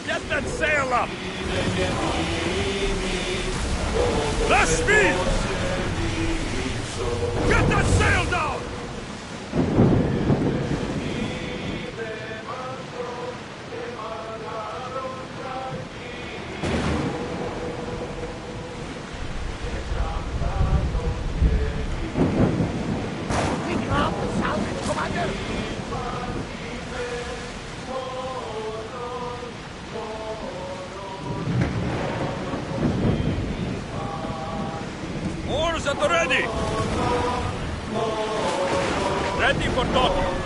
Get that sail up! The speed! Get that sail down! Oars at the ready! Ready for docking.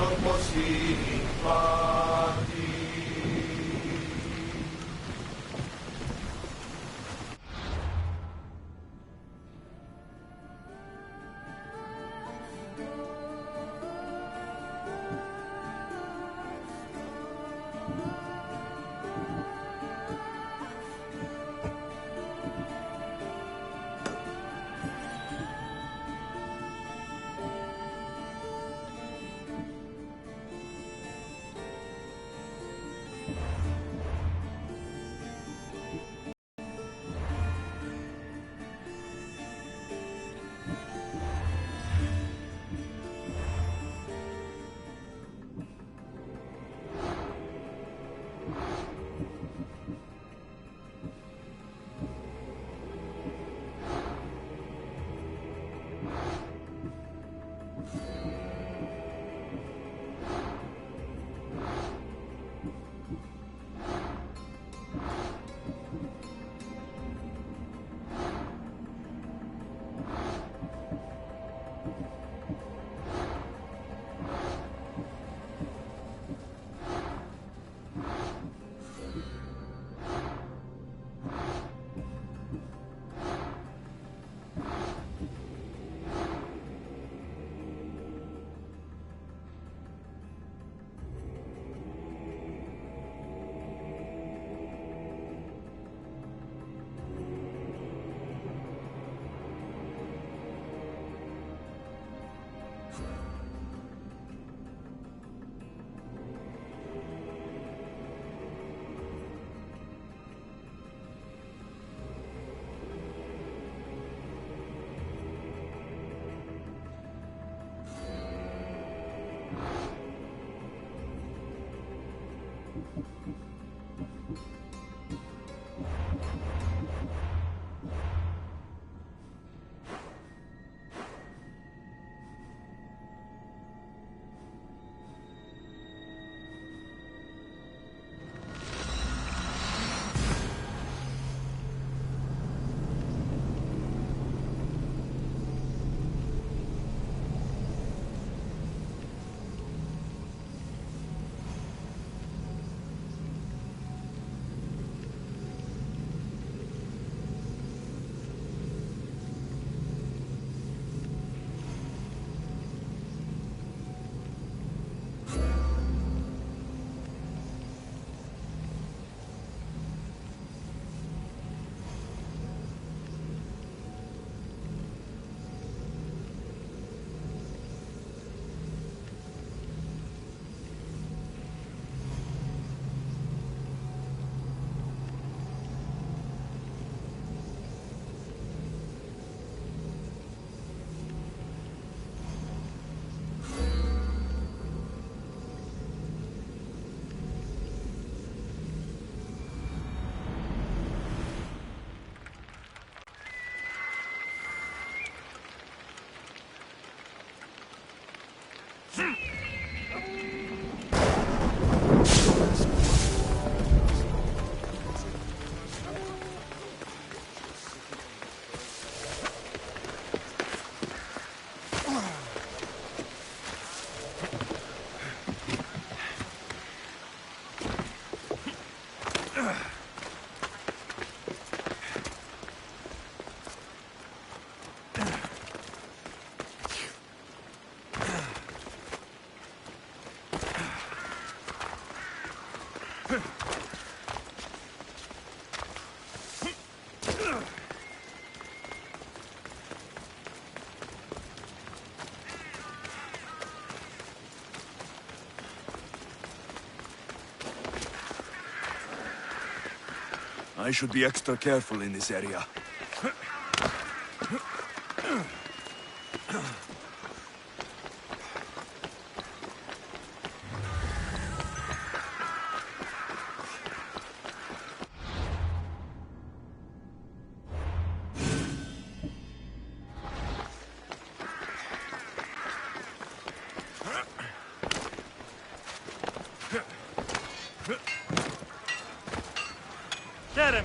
I should be extra careful in this area.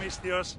Mistios.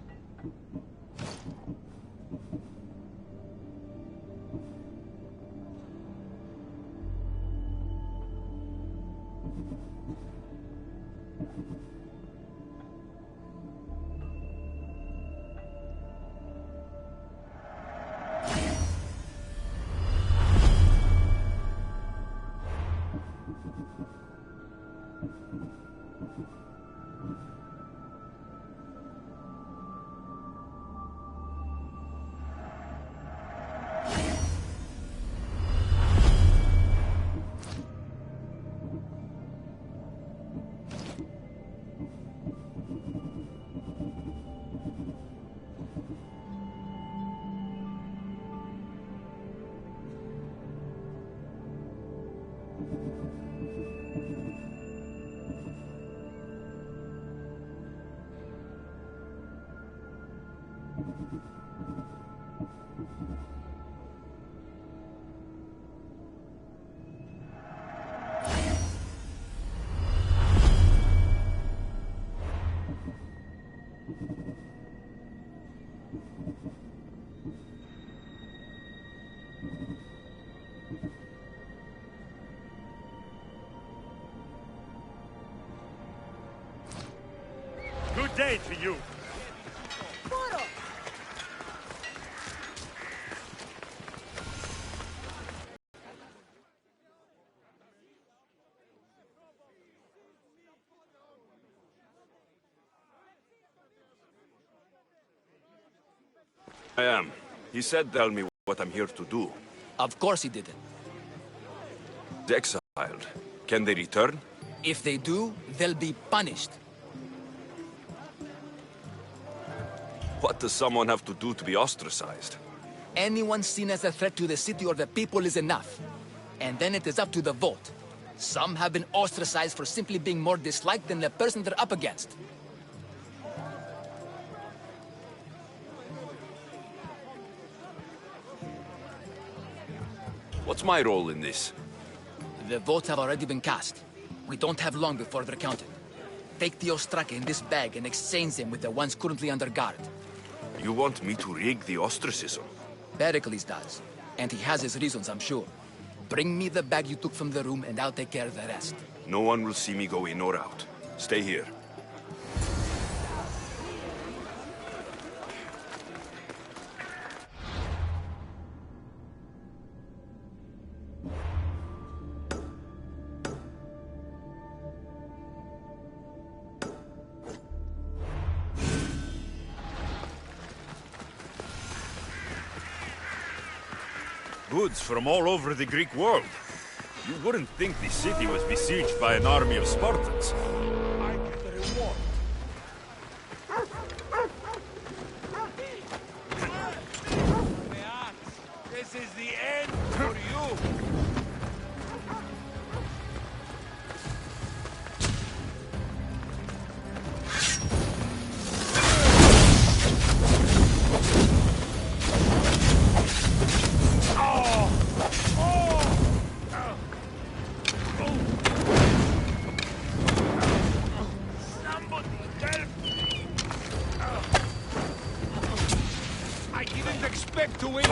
Good day to you. I am. He said tell me what I'm here to do. Of course he didn't. Exiled. Can they return? If they do, they'll be punished. What does someone have to do to be ostracized? Anyone seen as a threat to the city or the people is enough. And then it is up to the vote. Some have been ostracized for simply being more disliked than the person they're up against. What's my role in this? The votes have already been cast. We don't have long before they're counted. Take the Ostraka in this bag and exchange them with the ones currently under guard. You want me to rig the ostracism? Pericles does. And he has his reasons, I'm sure. Bring me the bag you took from the room and I'll take care of the rest. No one will see me go in or out. Stay here. Goods from all over the Greek world. You wouldn't think the city was besieged by an army of Spartans. I get the reward. This is the end for you. Expect to win.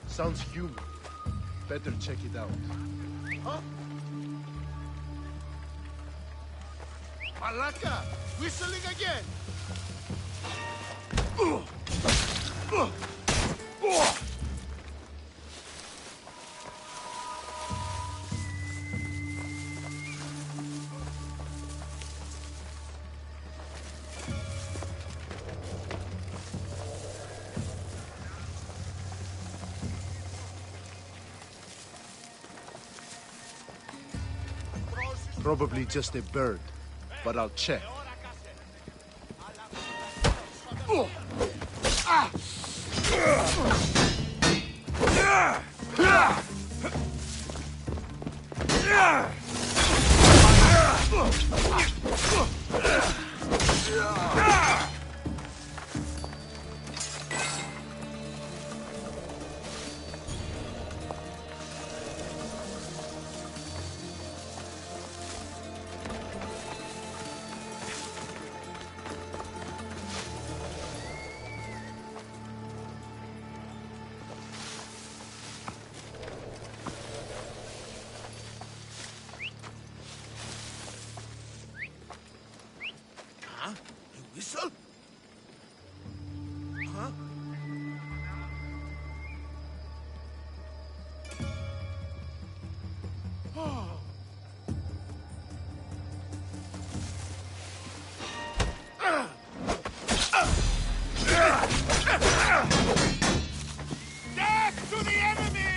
Sounds human. Better check it out. Huh? Malaka! Whistling again! Probably just a bird, but I'll check. Whistle? Huh? Death to the enemy!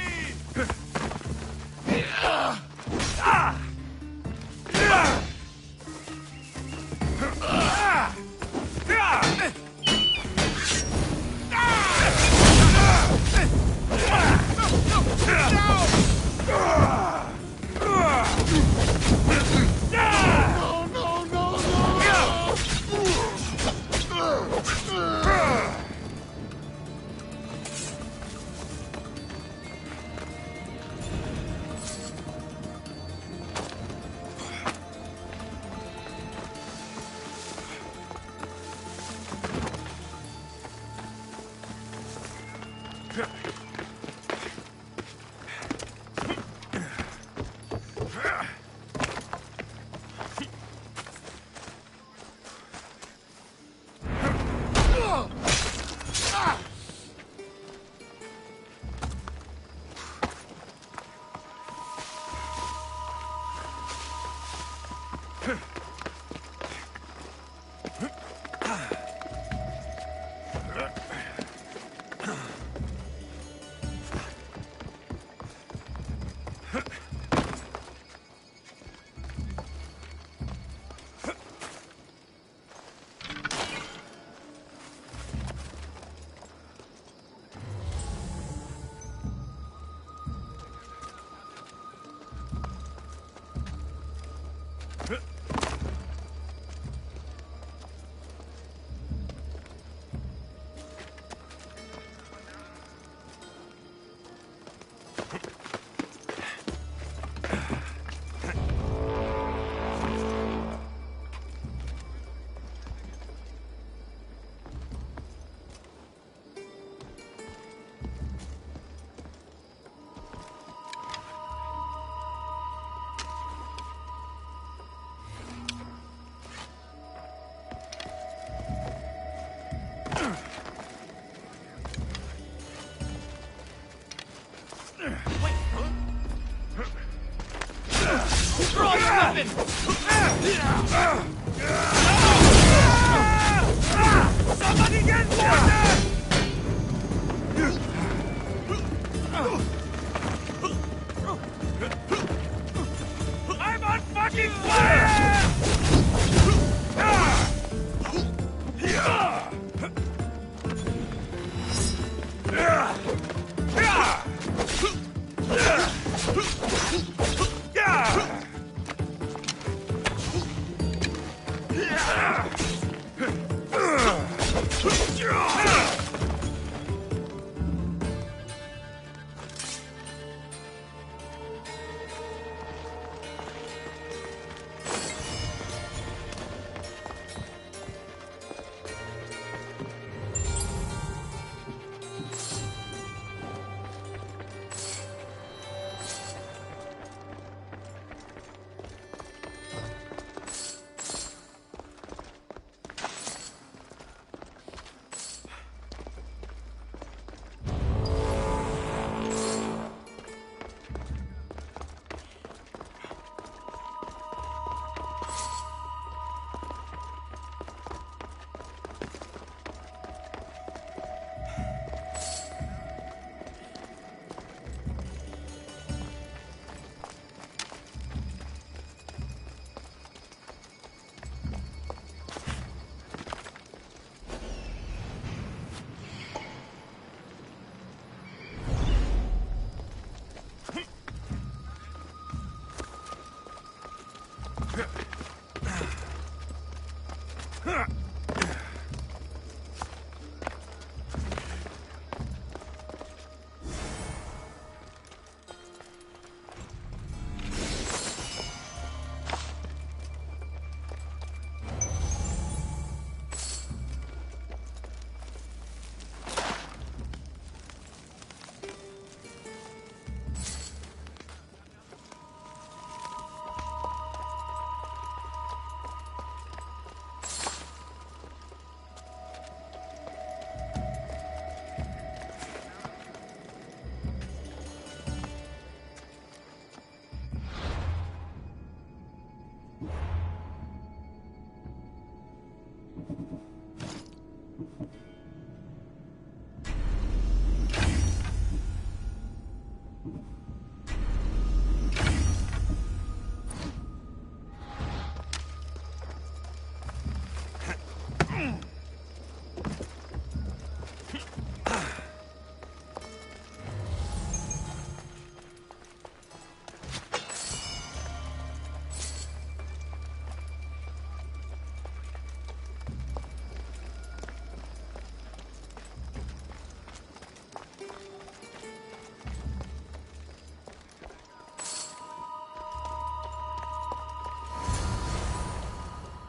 Somebody get water! I'm on fucking fire! Yeah!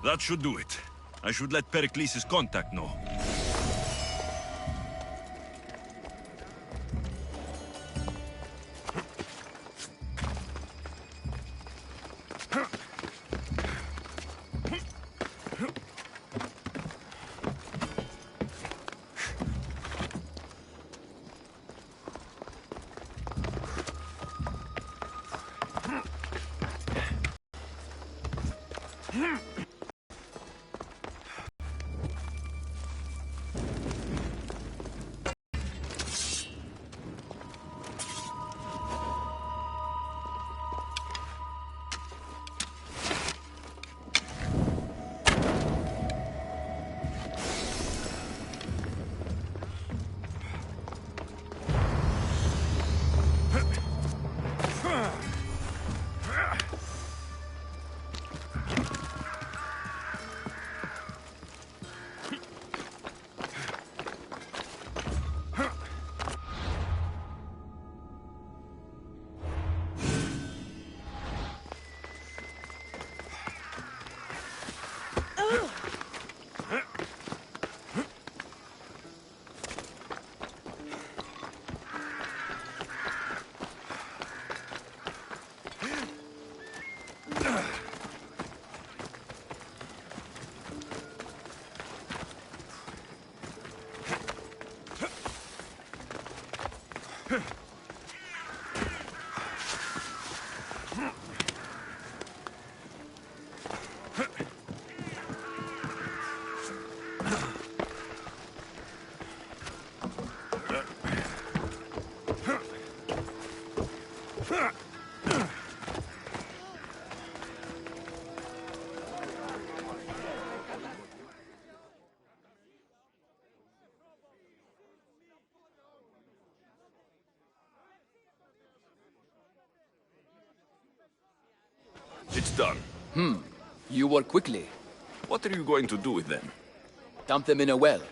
That should do it. I should let Pericles' contact know. It's done. You work quickly. What are you going to do with them? Dump them in a well.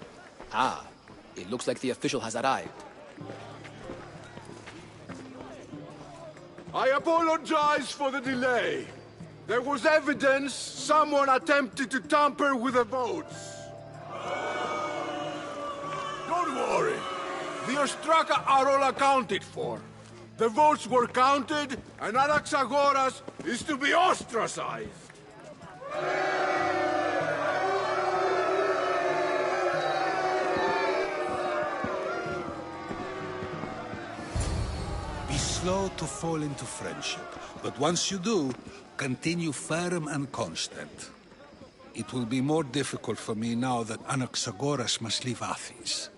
Ah, it looks like the official has arrived. I apologize for the delay. There was evidence someone attempted to tamper with the votes. Don't worry. The Ostraka are all accounted for. The votes were counted, and Anaxagoras is to be ostracized. Be slow to fall into friendship, but once you do, continue firm and constant. It will be more difficult for me now that Anaxagoras must leave Athens.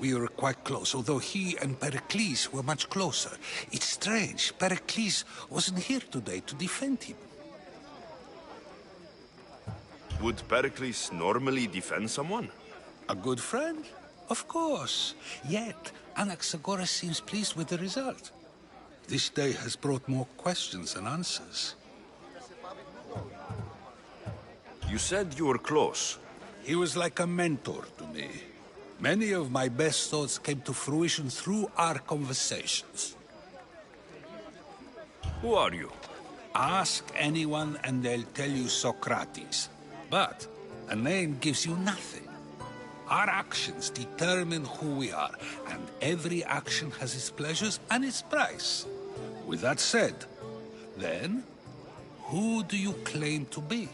We were quite close, although he and Pericles were much closer. It's strange, Pericles wasn't here today to defend him. Would Pericles normally defend someone? A good friend? Of course. Yet, Anaxagoras seems pleased with the result. This day has brought more questions than answers. You said you were close. He was like a mentor to me. Many of my best thoughts came to fruition through our conversations. Who are you? Ask anyone and they'll tell you Socrates. But a name gives you nothing. Our actions determine who we are, and every action has its pleasures and its price. With that said, then, who do you claim to be?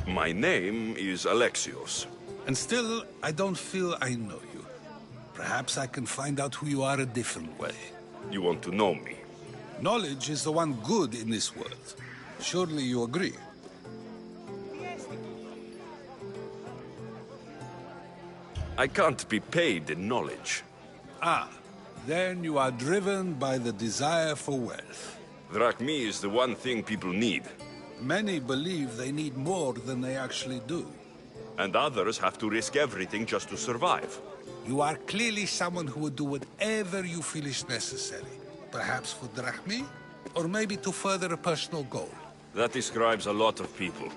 My name is Alexios. And still, I don't feel I know you. Perhaps I can find out who you are a different way. You want to know me? Knowledge is the one good in this world. Surely you agree? I can't be paid in knowledge. Ah, then you are driven by the desire for wealth. Drachmi is the one thing people need. Many believe they need more than they actually do. And others have to risk everything just to survive. You are clearly someone who would do whatever you feel is necessary. Perhaps for drachmi, or maybe to further a personal goal. That describes a lot of people.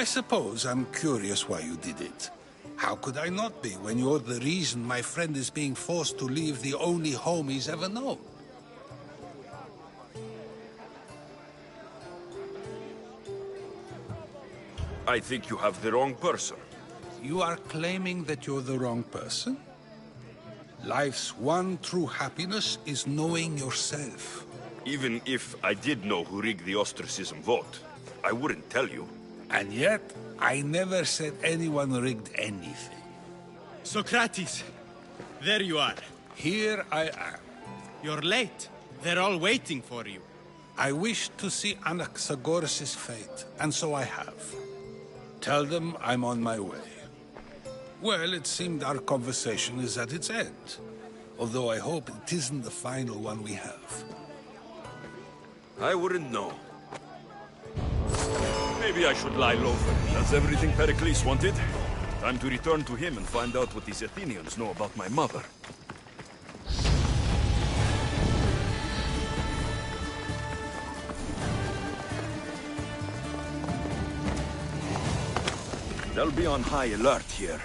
I suppose I'm curious why you did it. How could I not be when you're the reason my friend is being forced to leave the only home he's ever known? I think you have the wrong person. You are claiming that you're the wrong person? Life's one true happiness is knowing yourself. Even if I did know who rigged the ostracism vote, I wouldn't tell you. And yet, I never said anyone rigged anything. Socrates! There you are. Here I am. You're late. They're all waiting for you. I wish to see Anaxagoras' fate, and so I have. Tell them I'm on my way. Well, it seemed our conversation is at its end. Although I hope it isn't the final one we have. I wouldn't know. Maybe I should lie low for him. That's everything Pericles wanted. Time to return to him and find out what these Athenians know about my mother. They'll be on high alert here.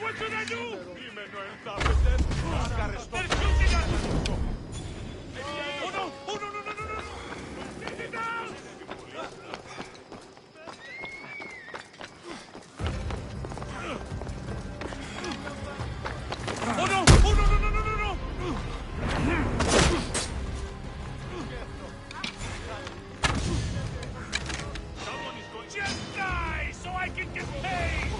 What should I do? They're shooting us! Oh no! Oh no, no, no, no, no! Get it down! Oh no! Oh no, no, no, no, no, no! Someone is going... Just die so I can get paid!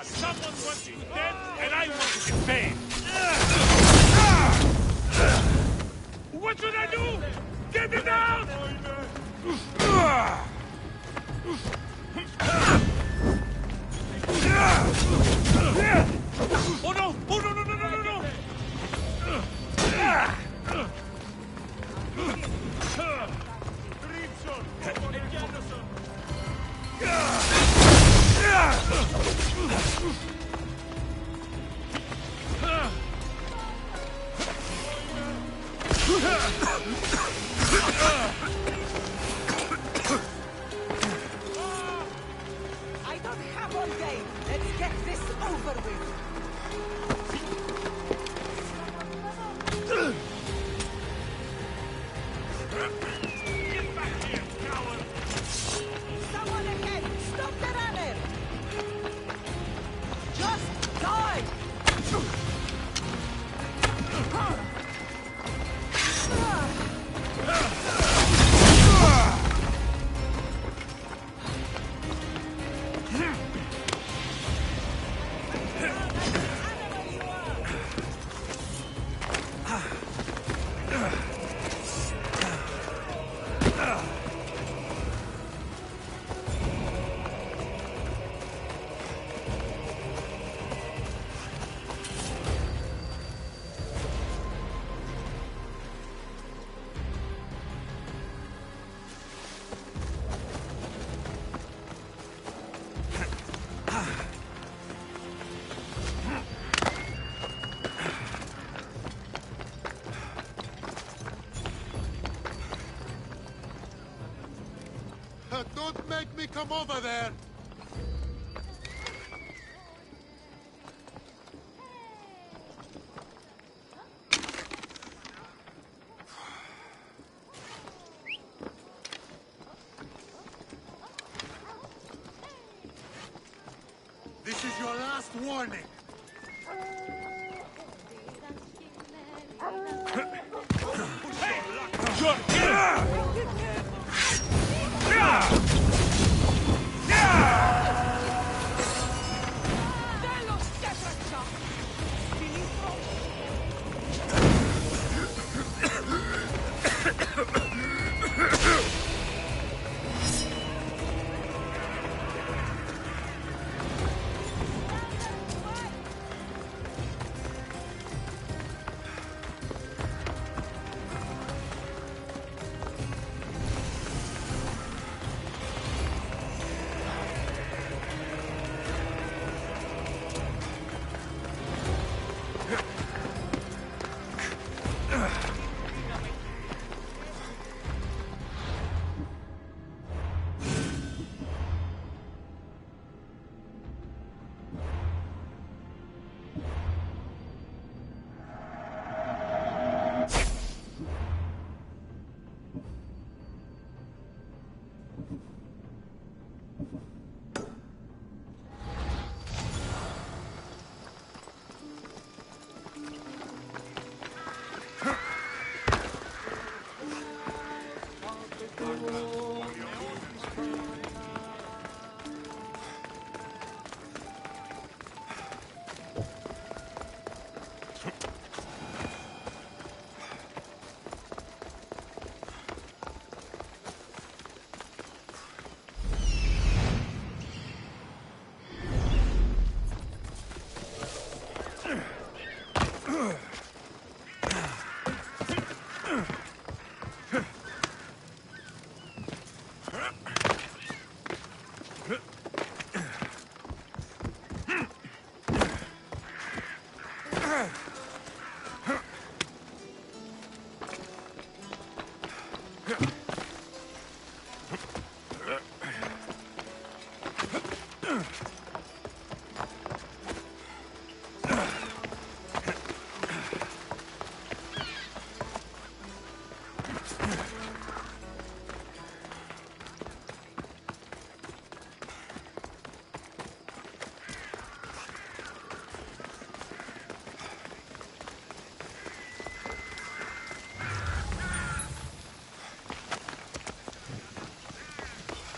Someone wants you dead, and I want to get paid. What should I do? Get it out! Oh no! Oh no, no, no, no, no, no! I don't have all day. Let's get this over with. Get back here, coward! Someone ahead! Stop the runner! Just die! Don't make me come over there! This is your last warning!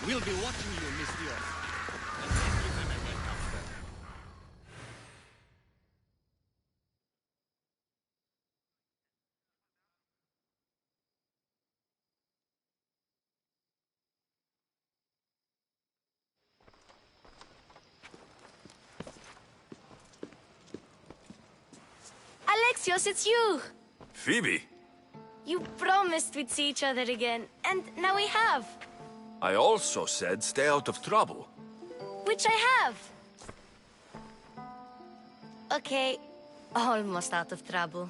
We'll be watching you, Miss Dios. Alexios, it's you! Phoebe, You promised we'd see each other again, and now we have. I also said stay out of trouble. Which I have. Okay, almost out of trouble.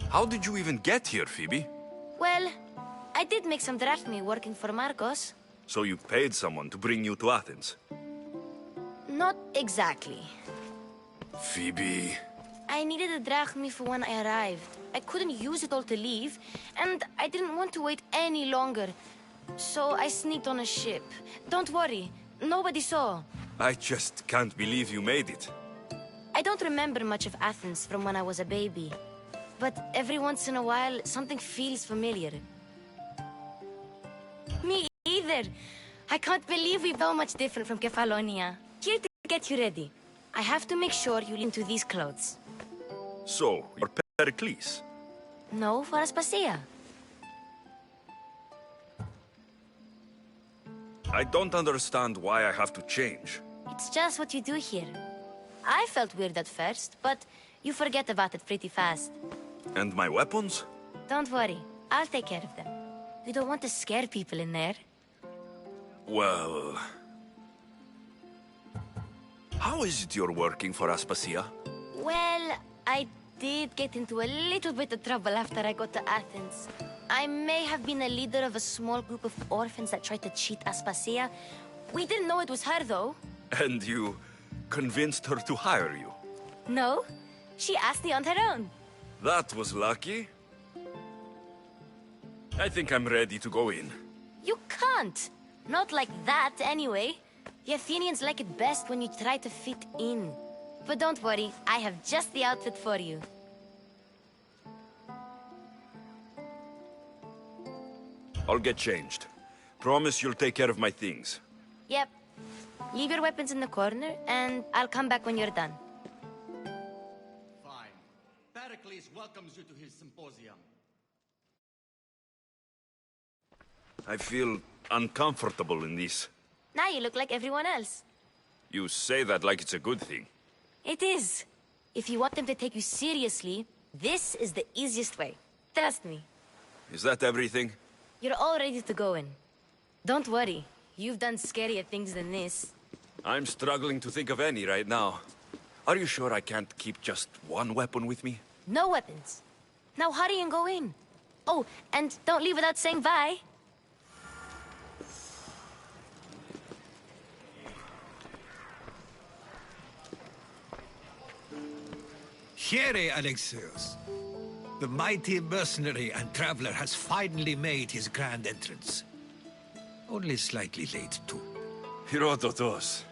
How did you even get here, Phoebe? Well, I did make some drachmi working for Marcos. So you paid someone to bring you to Athens? Not exactly. Phoebe... I needed a drachmi for when I arrived. I couldn't use it all to leave, and I didn't want to wait any longer. So I sneaked on a ship. Don't worry, nobody saw. I just can't believe you made it. I don't remember much of Athens from when I was a baby. But every once in a while, something feels familiar. Me either. I can't believe we're so much different from Kefalonia. Here to get you ready. I have to make sure you into these clothes. So, you're Pericles? No, for Aspasia. I don't understand why I have to change. It's just what you do here. I felt weird at first, but you forget about it pretty fast. And my weapons? Don't worry, I'll take care of them. You don't want to scare people in there. Well... How is it you're working for Aspasia? Well, I did get into a little bit of trouble after I got to Athens. I may have been a leader of a small group of orphans that tried to cheat Aspasia. We didn't know it was her, though. And you convinced her to hire you? No, she asked me on her own. That was lucky. I think I'm ready to go in. You can't. Not like that, anyway. The Athenians like it best when you try to fit in. But don't worry, I have just the outfit for you. I'll get changed. Promise you'll take care of my things. Yep. Leave your weapons in the corner, and I'll come back when you're done. Fine. Pericles welcomes you to his symposium. I feel uncomfortable in this. Now you look like everyone else. You say that like it's a good thing. It is. If you want them to take you seriously, this is the easiest way. Trust me. Is that everything? You're all ready to go in. Don't worry. You've done scarier things than this. I'm struggling to think of any right now. Are you sure I can't keep just one weapon with me? No weapons. Now hurry and go in. Oh, and don't leave without saying bye. Here, Alexios. The mighty mercenary and traveler has finally made his grand entrance. Only slightly late, too. Herodotos.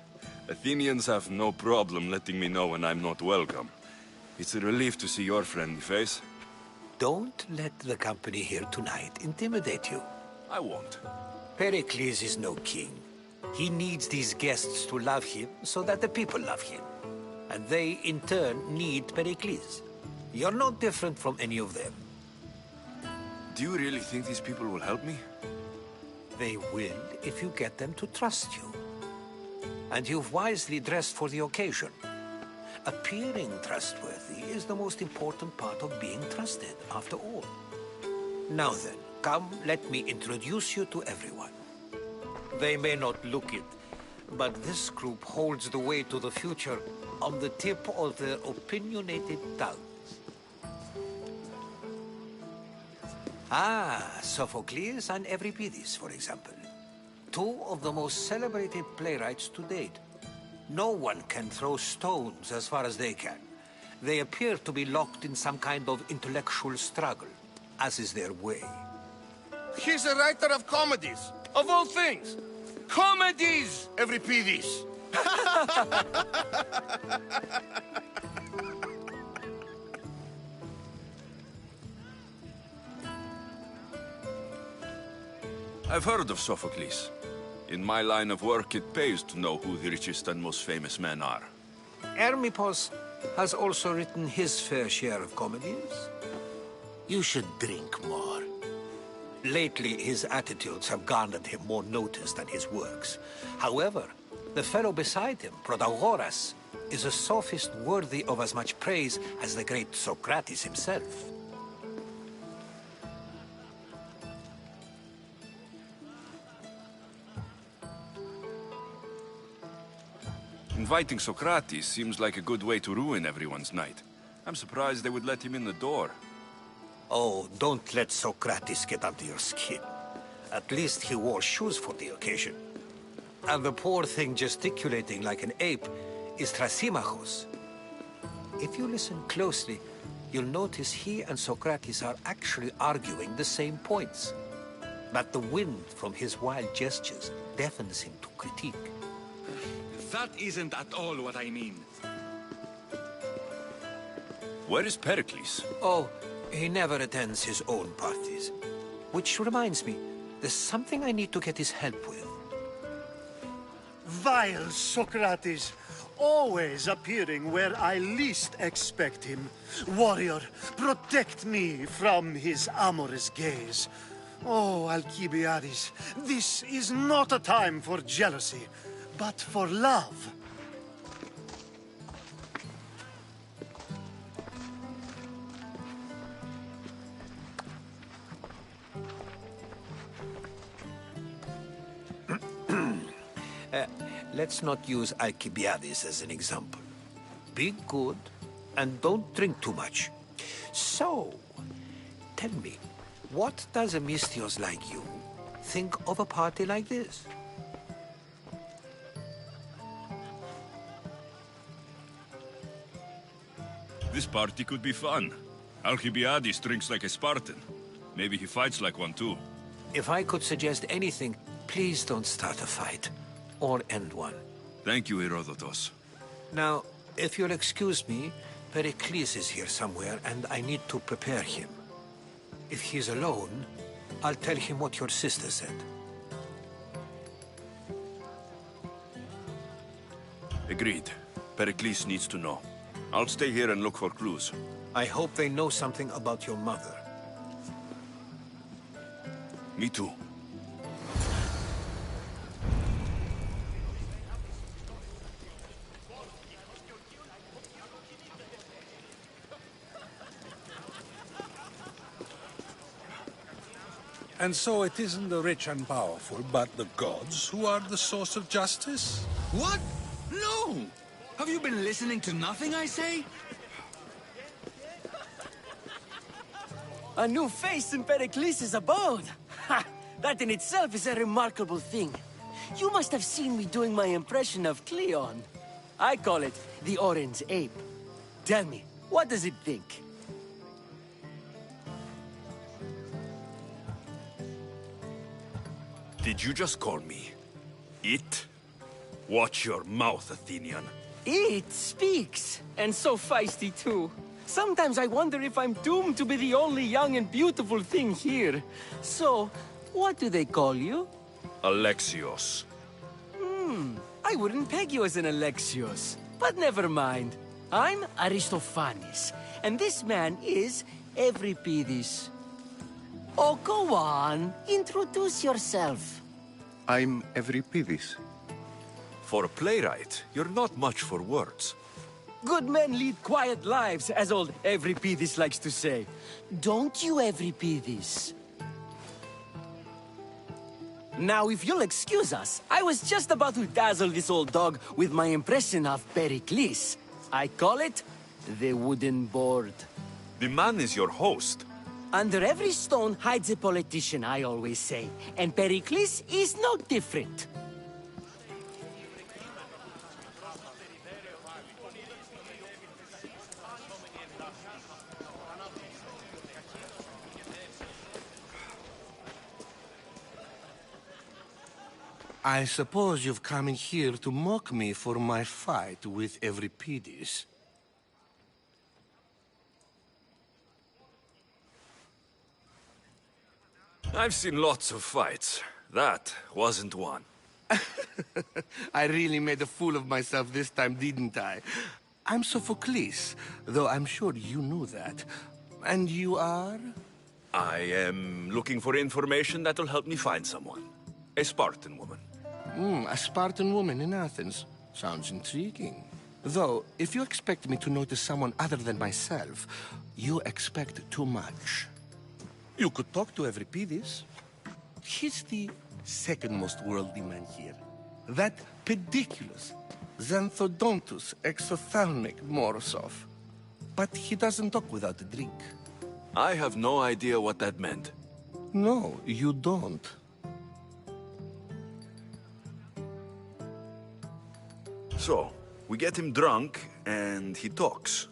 Athenians have no problem letting me know when I'm not welcome. It's a relief to see your friendly face. Don't let the company here tonight intimidate you. I won't. Pericles is no king. He needs these guests to love him so that the people love him. And they, in turn, need Pericles. You're not different from any of them. Do you really think these people will help me? They will if you get them to trust you. And you've wisely dressed for the occasion. Appearing trustworthy is the most important part of being trusted, after all. Now then, come, let me introduce you to everyone. They may not look it, but this group holds the way to the future on the tip of their opinionated tongues. Ah, Sophocles and Euripides, for example. Two of the most celebrated playwrights to date. No one can throw stones as far as they can. They appear to be locked in some kind of intellectual struggle, as is their way. He's a writer of comedies, of all things. Comedies, Euripides. I've heard of Sophocles. In my line of work, it pays to know who the richest and most famous men are. Hermippos has also written his fair share of comedies. You should drink more. Lately, his attitudes have garnered him more notice than his works. However, the fellow beside him, Protagoras, is a sophist worthy of as much praise as the great Socrates himself. Inviting Socrates seems like a good way to ruin everyone's night. I'm surprised they would let him in the door. Oh, don't let Socrates get under your skin. At least he wore shoes for the occasion. And the poor thing gesticulating like an ape is Thrasymachos. If you listen closely, you'll notice he and Socrates are actually arguing the same points. But the wind from his wild gestures deafens him to critique. That isn't at all what I mean. Where is Pericles? Oh, he never attends his own parties. Which reminds me, there's something I need to get his help with. Vile Socrates! always appearing where I least expect him. Warrior, protect me from his amorous gaze. Oh, Alcibiades, this is not a time for jealousy, but for love. Let's not use Alcibiades as an example. Be good, and don't drink too much. So, tell me, what does a Misthios like you think of a party like this? This party could be fun. Alcibiades drinks like a Spartan. Maybe he fights like one too. If I could suggest anything, please don't start a fight. Or end one. Thank you, Herodotus. Now, if you'll excuse me, Pericles is here somewhere, and I need to prepare him. If he's alone, I'll tell him what your sister said. Agreed. Pericles needs to know. I'll stay here and look for clues. I hope they know something about your mother. Me too. And so it isn't the rich and powerful, but the gods who are the source of justice? What? No! Have you been listening to nothing I say? A new face in Pericles' abode! Ha! That in itself is a remarkable thing. You must have seen me doing my impression of Cleon. I call it the Orange Ape. Tell me, what does it think? Did you just call me it? Watch your mouth, Athenian. It speaks, and so feisty too. Sometimes I wonder if I'm doomed to be the only young and beautiful thing here. So, what do they call you? Alexios. I wouldn't peg you as an Alexios. But never mind. I'm Aristophanes, and this man is Euripides. Oh, go on. Introduce yourself. I'm Euripides. For a playwright, you're not much for words. Good men lead quiet lives, as old Euripides likes to say. Don't you, Euripides? Now, if you'll excuse us, I was just about to dazzle this old dog with my impression of Pericles. I call it the wooden board. The man is your host. Under every stone hides a politician, I always say. And Pericles is no different. I suppose you've come in here to mock me for my fight with Euripides. I've seen lots of fights. That wasn't one. I really made a fool of myself this time, didn't I? I'm Sophocles, though I'm sure you knew that. And you are? I am looking for information that'll help me find someone. A Spartan woman. A Spartan woman in Athens. Sounds intriguing. Though, if you expect me to notice someone other than myself, you expect too much. You could talk to Euripides. He's the second most worldly man here. That pediculous, xanthodontus exophthalmic Morosov. But he doesn't talk without a drink. I have no idea what that meant. No, you don't. So, we get him drunk, and he talks.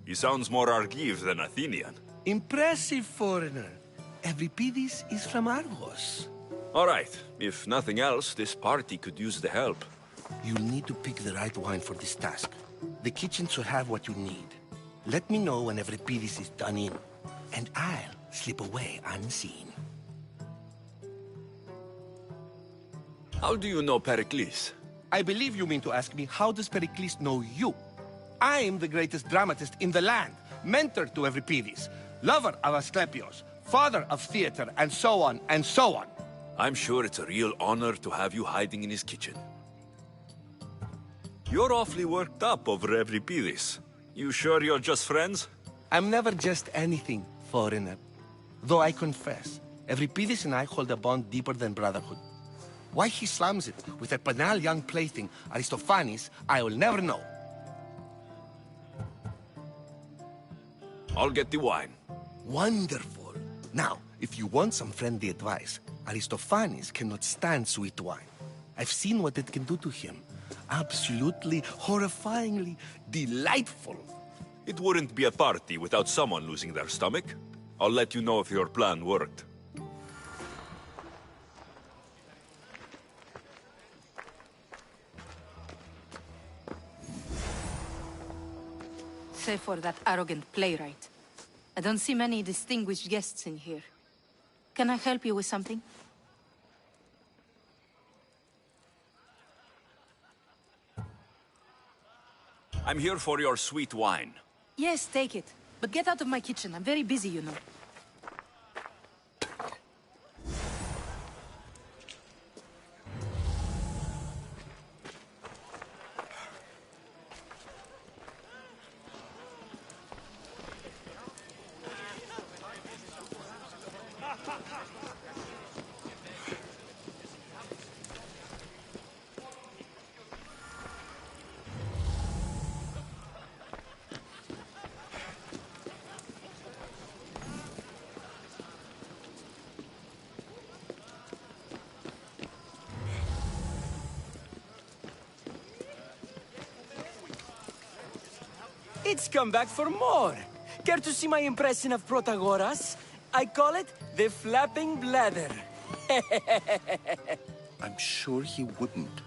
He sounds more Argive than Athenian. Impressive foreigner. Euripides is from Argos. All right. If nothing else, this party could use the help. You'll need to pick the right wine for this task. The kitchen should have what you need. Let me know when Euripides is done in, and I'll slip away unseen. How do you know Pericles? I believe you mean to ask me, how does Pericles know you? I am the greatest dramatist in the land, mentor to Euripides, lover of Asclepius, father of theater, and so on, and so on. I'm sure it's a real honor to have you hiding in his kitchen. You're awfully worked up over Euripides. You sure you're just friends? I'm never just anything, foreigner. Though I confess, Euripides and I hold a bond deeper than brotherhood. Why he slams it with that banal young plaything, Aristophanes, I will never know. I'll get the wine. Wonderful. Now, if you want some friendly advice, Aristophanes cannot stand sweet wine. I've seen what it can do to him. Absolutely, horrifyingly delightful. It wouldn't be a party without someone losing their stomach. I'll let you know if your plan worked. Save for that arrogant playwright. I don't see many distinguished guests in here. Can I help you with something? I'm here for your sweet wine. Yes, take it. But get out of my kitchen. I'm very busy, you know. It's come back for more. Care to see my impression of Protagoras? I call it the flapping bladder. I'm sure he wouldn't.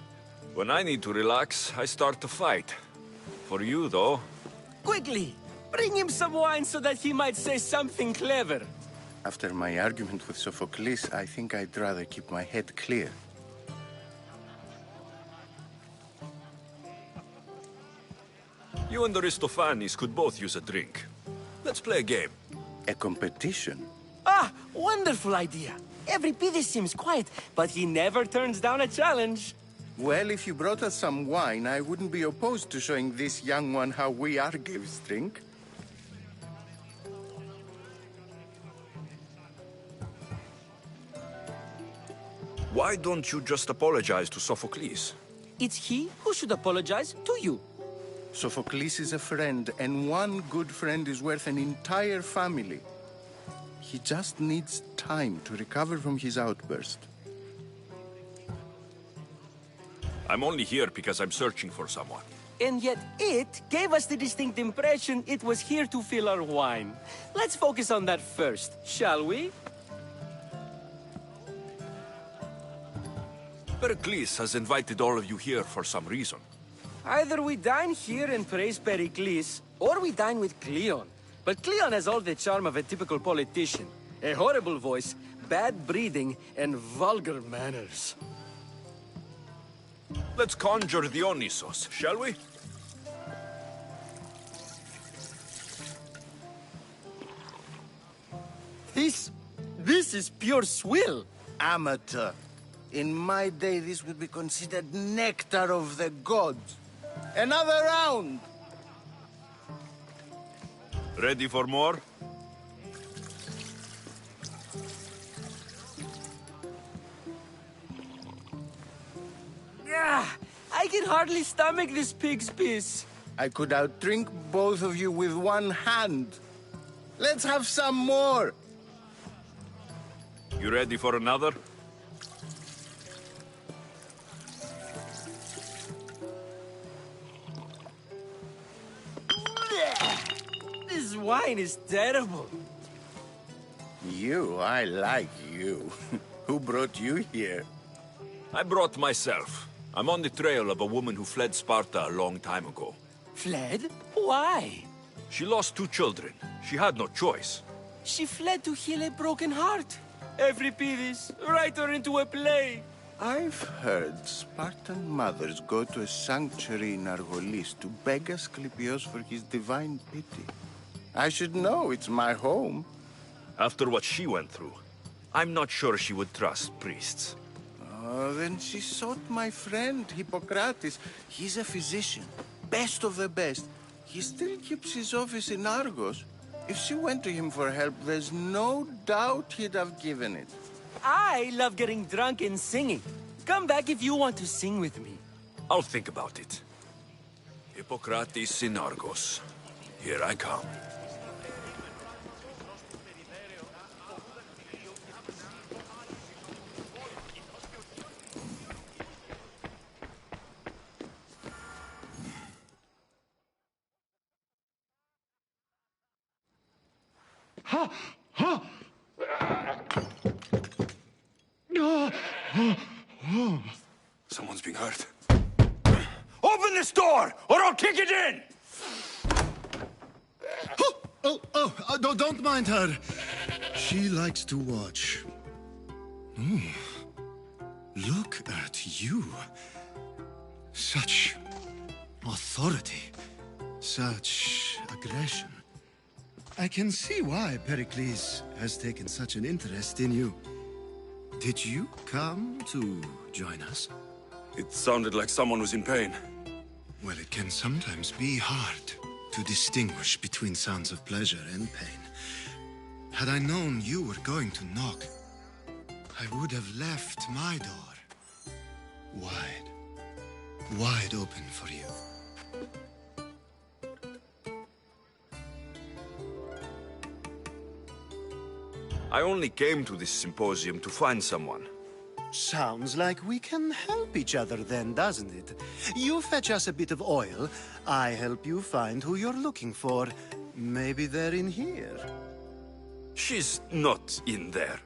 When I need to relax, I start to fight. For you, though... Quickly! Bring him some wine so that he might say something clever. After my argument with Sophocles, I think I'd rather keep my head clear. You and Aristophanes could both use a drink. Let's play a game. A competition? Ah, wonderful idea. Euripides seems quiet, but he never turns down a challenge. Well, if you brought us some wine, I wouldn't be opposed to showing this young one how we Argives drink. Why don't you just apologize to Sophocles? It's he who should apologize to you. Sophocles is a friend, and one good friend is worth an entire family. He just needs time to recover from his outburst. I'm only here because I'm searching for someone. And yet it gave us the distinct impression it was here to fill our wine. Let's focus on that first, shall we? Pericles has invited all of you here for some reason. Either we dine here and praise Pericles, or we dine with Cleon. But Cleon has all the charm of a typical politician. A horrible voice, bad breeding, and vulgar manners. Let's conjure Dionysos, shall we? This is pure swill. Amateur. In my day, this would be considered nectar of the gods. Another round! Ready for more? I can hardly stomach this pig's piss. I could outdrink both of you with one hand. Let's have some more! You ready for another? This wine is terrible. You, I like you. Who brought you here? I brought myself. I'm on the trail of a woman who fled Sparta a long time ago. Fled? Why? She lost 2 children. She had no choice. She fled to heal a broken heart. Euripides, write her into a play. I've heard Spartan mothers go to a sanctuary in Argolis to beg Asclepios for his divine pity. I should know, it's my home. After what she went through, I'm not sure she would trust priests. Oh, then she sought my friend, Hippocrates. He's a physician, best of the best. He still keeps his office in Argos. If she went to him for help, there's no doubt he'd have given it. I love getting drunk and singing. Come back if you want to sing with me. I'll think about it. Hippocrates in Argos. Here I come. Ha! Ha! Someone's being hurt. Open this door, or I'll kick it in! Don't mind her. She likes to watch. Look at you. Such authority. Such aggression. I can see why Pericles has taken such an interest in you. Did you come to join us? It sounded like someone was in pain. Well, it can sometimes be hard to distinguish between sounds of pleasure and pain. Had I known you were going to knock, I would have left my door wide open for you. I only came to this symposium to find someone. Sounds like we can help each other then, doesn't it? You fetch us a bit of oil, I help you find who you're looking for. Maybe they're in here. She's not in there.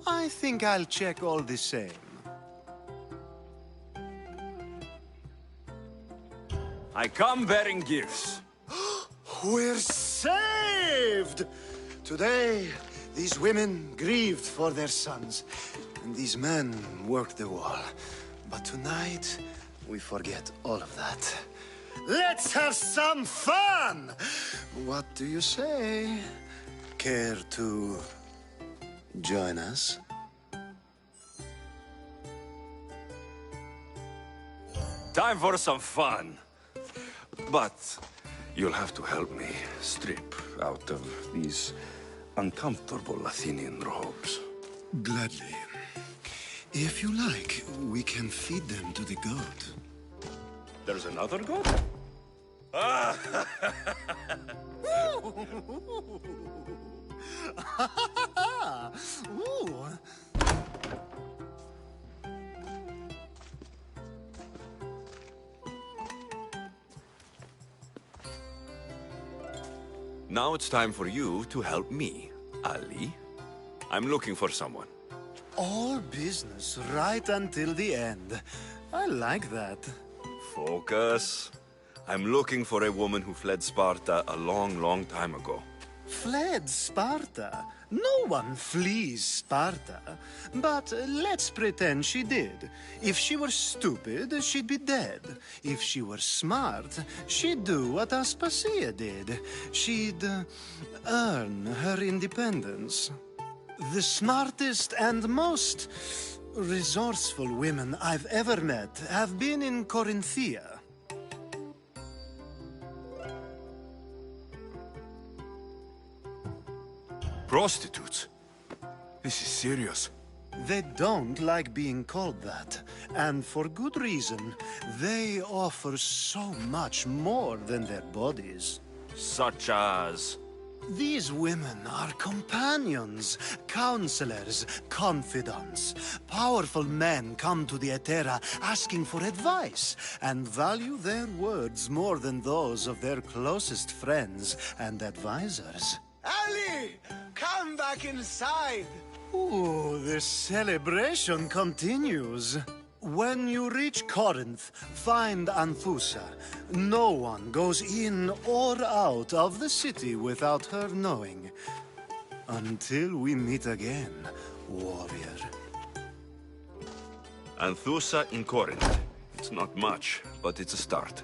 I think I'll check all the same. I come bearing gifts. We're saved! Today, these women grieved for their sons, and these men worked the wall. But tonight, we forget all of that. Let's have some fun! What do you say? Care to join us? Time for some fun. But you'll have to help me strip out of these uncomfortable Athenian robes. Gladly. If you like, we can feed them to the goat. There's another goat? Ooh. Now it's time for you to help me, Ali. I'm looking for someone. All business right until the end. I like that. Focus. I'm looking for a woman who fled Sparta a long, long time ago. Fled Sparta? No one flees Sparta. But let's pretend she did. If she were stupid, she'd be dead. If she were smart, she'd do what Aspasia did. She'd earn her independence. The smartest and most resourceful women I've ever met have been in Corinthia. Prostitutes? This is serious. They don't like being called that, and for good reason. They offer so much more than their bodies. Such as? These women are companions, counselors, confidants. Powerful men come to the Etera asking for advice, and value their words more than those of their closest friends and advisors. Ali! Come back inside! Ooh, the celebration continues. When you reach Corinth, find Anthusa. No one goes in or out of the city without her knowing. Until we meet again, warrior. Anthusa in Corinth. It's not much, but it's a start.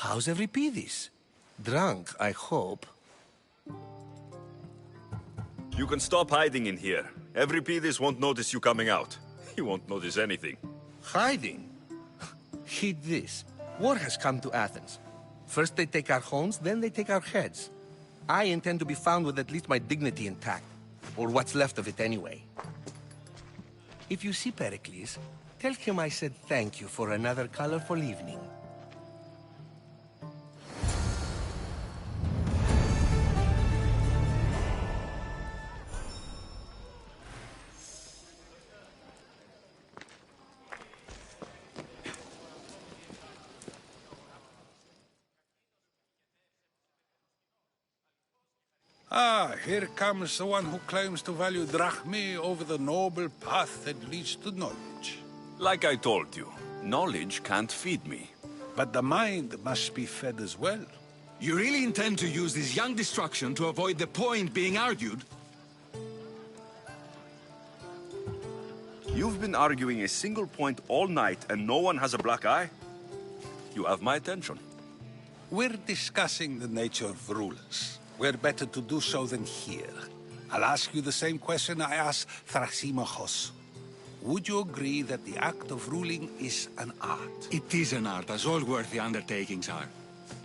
How's Euripides? Drunk, I hope. You can stop hiding in here. Euripides won't notice you coming out. He won't notice anything. Hiding? Heed this. War has come to Athens. First they take our homes, then they take our heads. I intend to be found with at least my dignity intact. Or what's left of it anyway. If you see Pericles, tell him I said thank you for another colorful evening. Ah, here comes the one who claims to value drachmae over the noble path that leads to knowledge. Like I told you, knowledge can't feed me. But the mind must be fed as well. You really intend to use this young destruction to avoid the point being argued? You've been arguing a single point all night and no one has a black eye? You have my attention. We're discussing the nature of rulers. Where better to do so than here? I'll ask you the same question I asked Thrasymachos. Would you agree that the act of ruling is an art? It is an art, as all worthy undertakings are.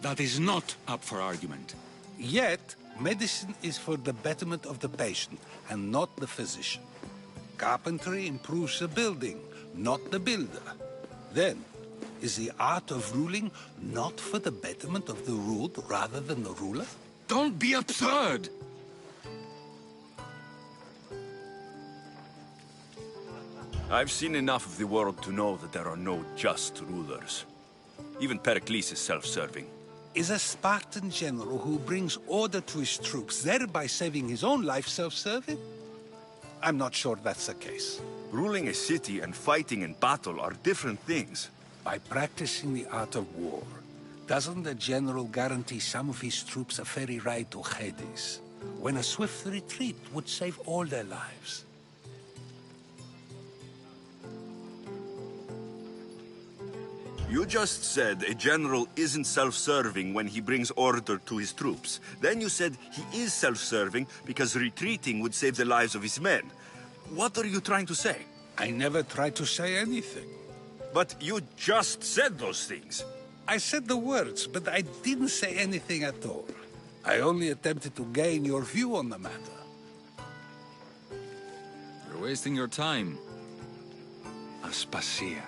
That is not up for argument. Yet, medicine is for the betterment of the patient, and not the physician. Carpentry improves the building, not the builder. Then, is the art of ruling not for the betterment of the ruled rather than the ruler? Don't be absurd! I've seen enough of the world to know that there are no just rulers. Even Pericles is self-serving. Is a Spartan general who brings order to his troops, thereby saving his own life, self-serving? I'm not sure that's the case. Ruling a city and fighting in battle are different things. By practicing the art of war, doesn't the general guarantee some of his troops a ferry ride to Hades, when a swift retreat would save all their lives? You just said a general isn't self-serving when he brings order to his troops. Then you said he is self-serving because retreating would save the lives of his men. What are you trying to say? I never tried to say anything. But you just said those things. I said the words, but I didn't say anything at all. I only attempted to gain your view on the matter. You're wasting your time. Aspasia.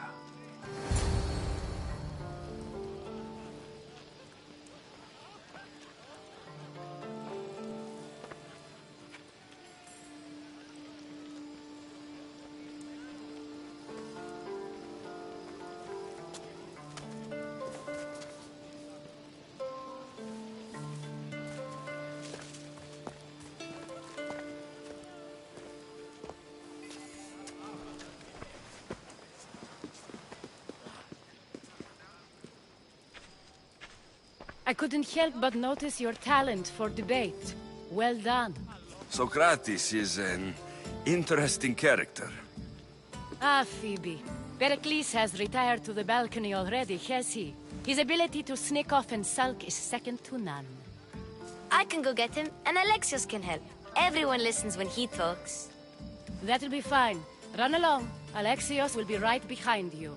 I couldn't help but notice your talent for debate. Well done. Socrates is an interesting character. Ah, Phoebe. Pericles has retired to the balcony already, has he? His ability to sneak off and sulk is second to none. I can go get him, and Alexios can help. Everyone listens when he talks. That'll be fine. Run along. Alexios will be right behind you.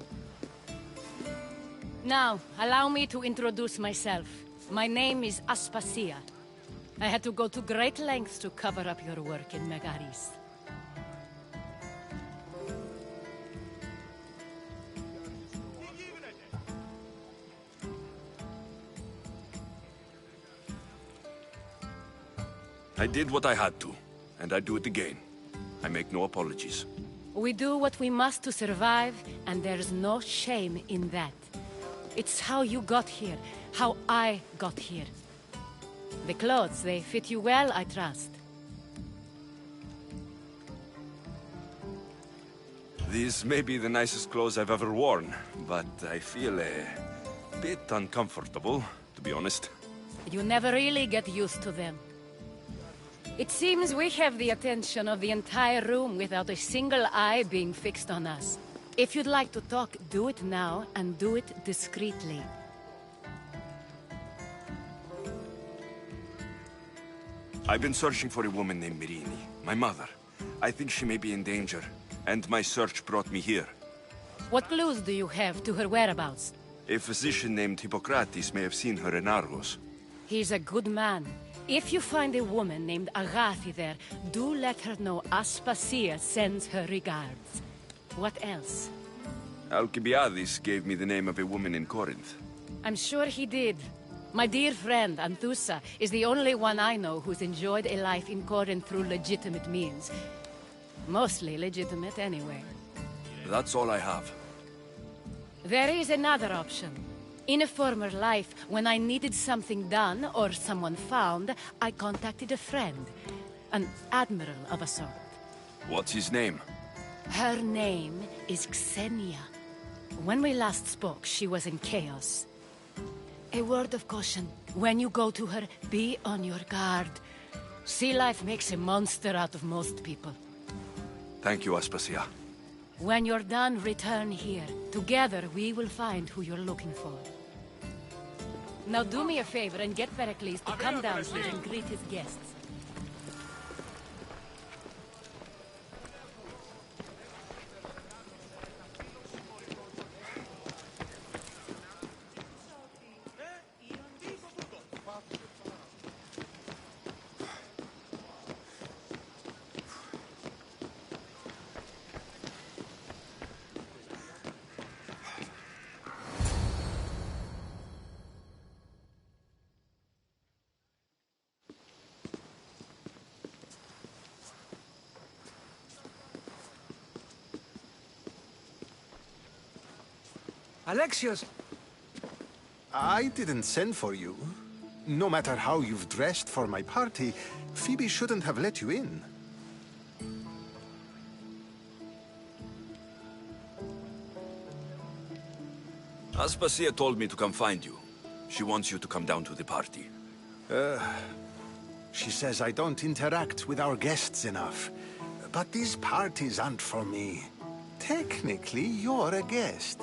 Now, allow me to introduce myself. My name is Aspasia. I had to go to great lengths to cover up your work in Megaris. I did what I had to, and I do it again. I make no apologies. We do what we must to survive, and there's no shame in that. It's how you got here, how I got here. The clothes, they fit you well, I trust. These may be the nicest clothes I've ever worn, but I feel a bit uncomfortable, to be honest. You never really get used to them. It seems we have the attention of the entire room without a single eye being fixed on us. If you'd like to talk, do it now, and do it discreetly. I've been searching for a woman named Mirini, my mother. I think she may be in danger, and my search brought me here. What clues do you have to her whereabouts? A physician named Hippocrates may have seen her in Argos. He's a good man. If you find a woman named Agathi there, do let her know Aspasia sends her regards. What else? Alcibiades gave me the name of a woman in Corinth. I'm sure he did. My dear friend, Anthusa, is the only one I know who's enjoyed a life in Corinth through legitimate means. Mostly legitimate, anyway. That's all I have. There is another option. In a former life, when I needed something done or someone found, I contacted a friend. An admiral of a sort. What's his name? Her name is Xenia. When we last spoke, she was in chaos. A word of caution. When you go to her, be on your guard. Sea life makes a monster out of most people. Thank you, Aspasia. When you're done, return here. Together, we will find who you're looking for. Now do me a favor and get Pericles to come down here and greet his guests. Alexios! I didn't send for you. No matter how you've dressed for my party, Phoebe shouldn't have let you in. Aspasia told me to come find you. She wants you to come down to the party. She says I don't interact with our guests enough. But these parties aren't for me. Technically, you're a guest.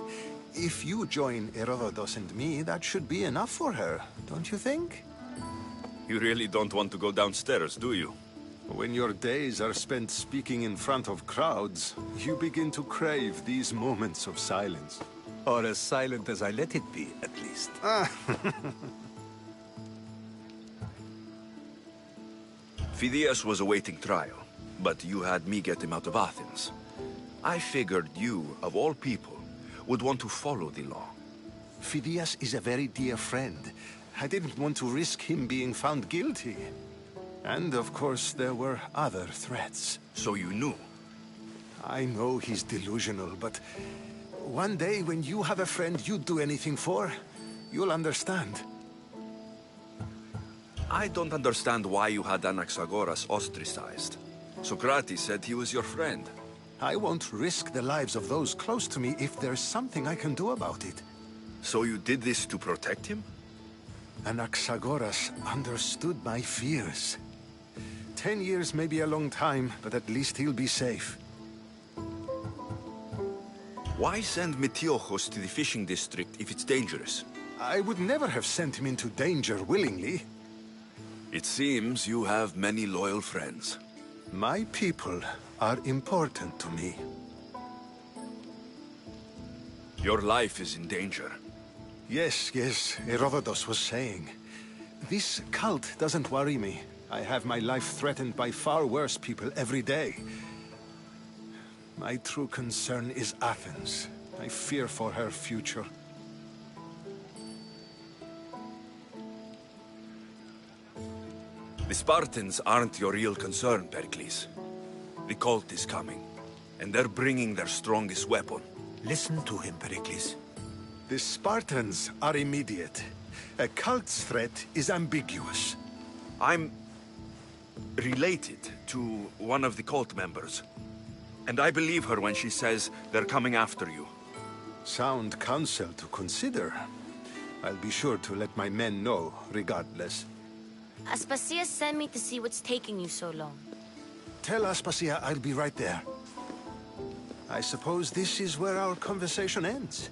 If you join Herodotus and me, that should be enough for her, don't you think? You really don't want to go downstairs, do you? When your days are spent speaking in front of crowds, you begin to crave these moments of silence. Or as silent as I let it be, at least. Phidias was awaiting trial, but you had me get him out of Athens. I figured you, of all people, would want to follow the law. Phidias is a very dear friend. I didn't want to risk him being found guilty. And of course, there were other threats. So you knew? I know he's delusional, but one day when you have a friend you'd do anything for, you'll understand. I don't understand why you had Anaxagoras ostracized. Socrates said he was your friend. I won't risk the lives of those close to me if there's something I can do about it. So you did this to protect him? Anaxagoras understood my fears. 10 years may be a long time, but at least he'll be safe. Why send Metiochos to the fishing district if it's dangerous? I would never have sent him into danger willingly. It seems you have many loyal friends. My people are important to me. Your life is in danger. Yes, Herodotus was saying. This cult doesn't worry me. I have my life threatened by far worse people every day. My true concern is Athens. I fear for her future. The Spartans aren't your real concern, Pericles. The cult is coming, and they're bringing their strongest weapon. Listen to him, Pericles. The Spartans are immediate. A cult's threat is ambiguous. I'm related to one of the cult members. And I believe her when she says they're coming after you. Sound counsel to consider. I'll be sure to let my men know, regardless. Aspasia sent me to see what's taking you so long. Tell Aspasia I'll be right there. I suppose this is where our conversation ends.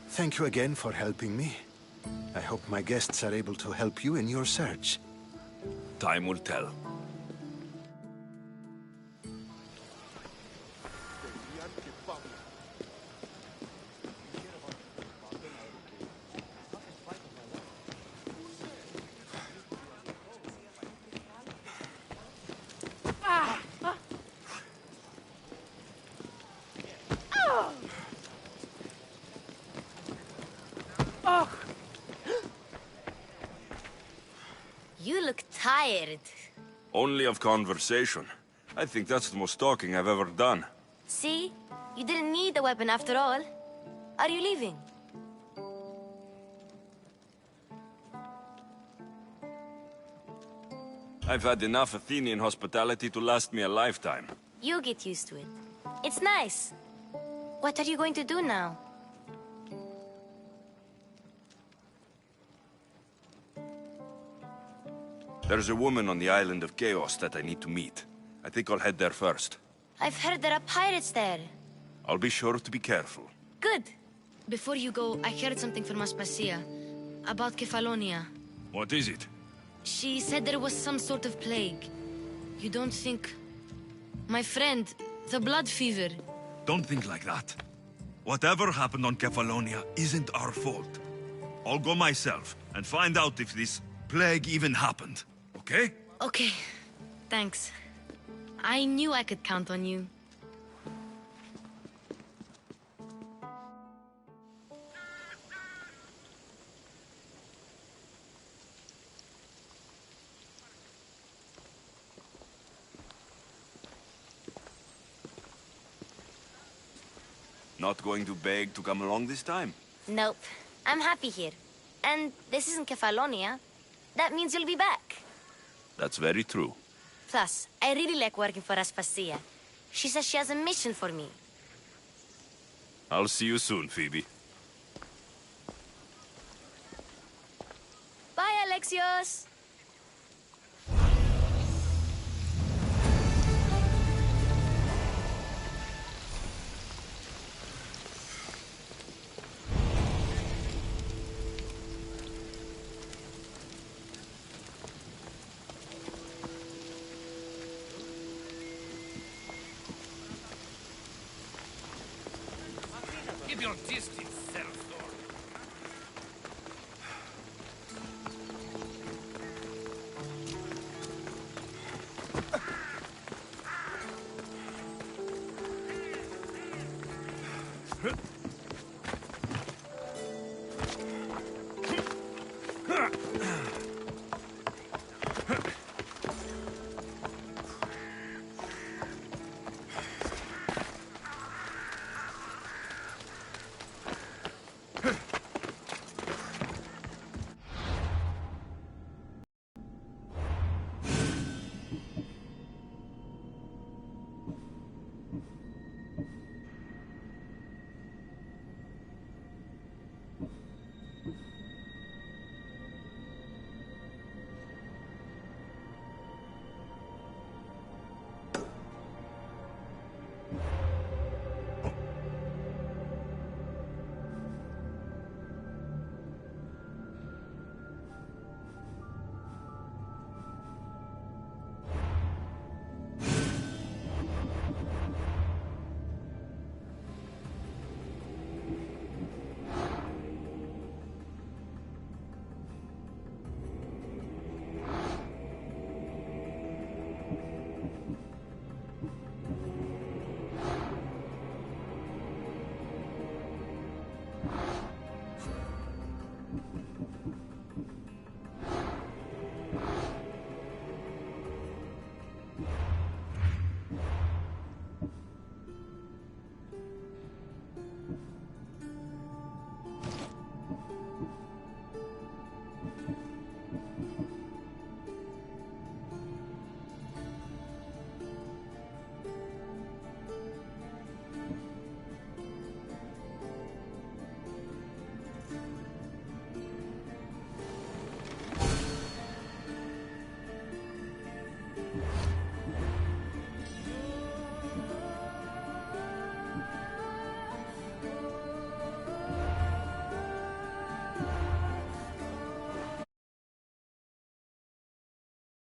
Thank you again for helping me. I hope my guests are able to help you in your search. Time will tell. You look tired. Only of conversation. I think that's the most talking I've ever done. See? You didn't need the weapon after all. Are you leaving? I've had enough Athenian hospitality to last me a lifetime. You get used to it. It's nice. What are you going to do now? There's a woman on the island of Chaos that I need to meet. I think I'll head there first. I've heard there are pirates there. I'll be sure to be careful. Good. Before you go, I heard something from Aspasia. About Kefalonia. What is it? She said there was some sort of plague. You don't think... My friend, the blood fever. Don't think like that. Whatever happened on Kefalonia isn't our fault. I'll go myself and find out if this plague even happened. Okay? Okay. Thanks. I knew I could count on you. Not going to beg to come along this time? Nope. I'm happy here. And this isn't Kefalonia. That means you'll be back. That's very true. Plus, I really like working for Aspasia. She says she has a mission for me. I'll see you soon, Phoebe. Bye, Alexios! Keep your distance, Centaur.